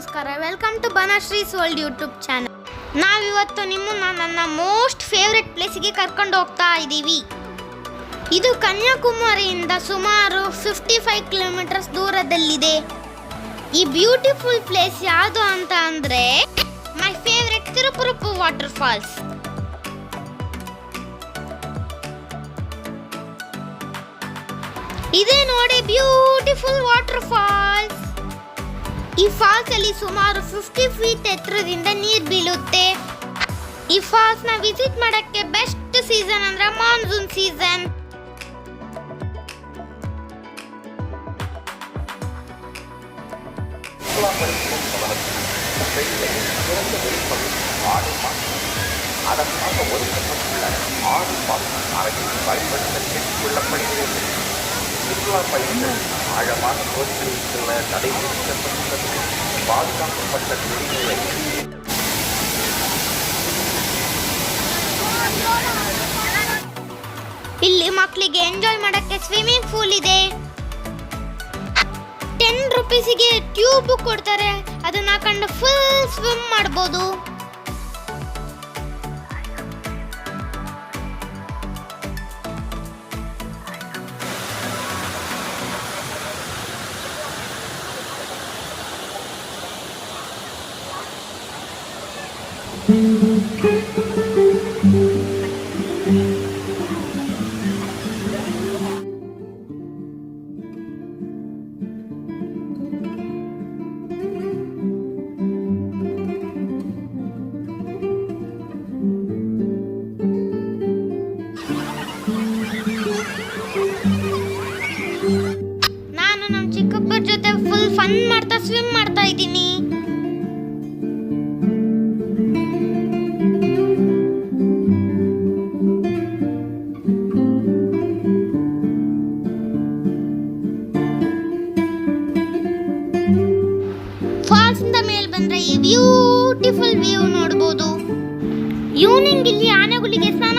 ನಮಸ್ಕಾರ, welcome to Banashree's world YouTube channel. ನಾವಿವತ್ತು ನಿಮ್ಮನ್ನ ನನ್ನ ಮೋಸ್ಟ್ ಫೇವ್ರೆಟ್ ಪ್ಲೇಸಿಗೆ ಕರ್ಕೊಂಡು ಹೋಗ್ತಾ ಇದ್ದೀವಿ. ಇದು ಕನ್ಯಾಕುಮಾರಿಯಿಂದ ಸುಮಾರು 55 ಕಿಲೋಮೀಟರ್ಸ್ ದೂರದಲ್ಲಿದೆ. ಈ ಬ್ಯೂಟಿಫುಲ್ ಪ್ಲೇಸ್ ಯಾವುದು ಅಂತ ಅಂದರೆ ಮೈ ಫೇವ್ರೆಟ್ ತಿರುಪುರುಪು ವಾಟರ್ ಫಾಲ್ಸ್. ಇದೇ ನೋಡಿ ಬ್ಯೂಟಿಫುಲ್ ವಾಟರ್ ಫಾಲ್ಸ್. ಈ ಫಾಲ್ಸ್ ಅಲ್ಲಿ ಸುಮಾರು 50 ಫೀಟ್ ಎತ್ತರದಿಂದ ನೀರು ಬೀಳುತ್ತೆ. ಈ ಫಾಲ್ಸ್ ನ ವಿಸಿಟ್ ಮಾಡಕ್ಕೆ ಬೆಸ್ಟ್ ಸೀಸನ್ ಅಂದ್ರೆ ಮಾನ್ಸೂನ್ ಸೀಸನ್. சுற்றுலா பயணிகள் ஆழமான கோரிக்கையில் செல்ல தடை விதிக்கப்பட்டுள்ளது. பாதுகாக்கப்பட்ட நெறிமுறை ಇಲ್ಲಿ ಮಕ್ಕಳಿಗೆ ಎಂಜಾಯ್ ಮಾಡಕ್ಕೆ ಸ್ವಿಮ್ಮಿಂಗ್ ಪೂಲ್ ಇದೆ. 10 ರೂಪೀಸಿಗೆ ಟ್ಯೂಬ್ ಕೊಡ್ತಾರೆ, ಅದನ್ನ ಹಾಕೊಂಡು ಫುಲ್ ಸ್ವಿಮ್ ಮಾಡ್ಬೋದು. ನಾನು ನಮ್ಮ ಚಿಕ್ಕಪ್ಪರ ಜೊತೆ ಫುಲ್ ಫನ್ ಮಾಡ್ತಾ ಸ್ವಿಮ್ ಮಾಡ್ತಾ ಇದ್ದೀನಿ. ಫಾಲ್ಸ್ ಇಂದ ಮೇಲೆ ಬಂದ್ರೆ ಈ ಬ್ಯೂಟಿಫುಲ್ ವ್ಯೂ ನೋಡಬಹುದು. ಈವ್ನಿಂಗ್ ಇಲ್ಲಿ ಆನೆಗಳಿಗೆ ಸ್ನಾನ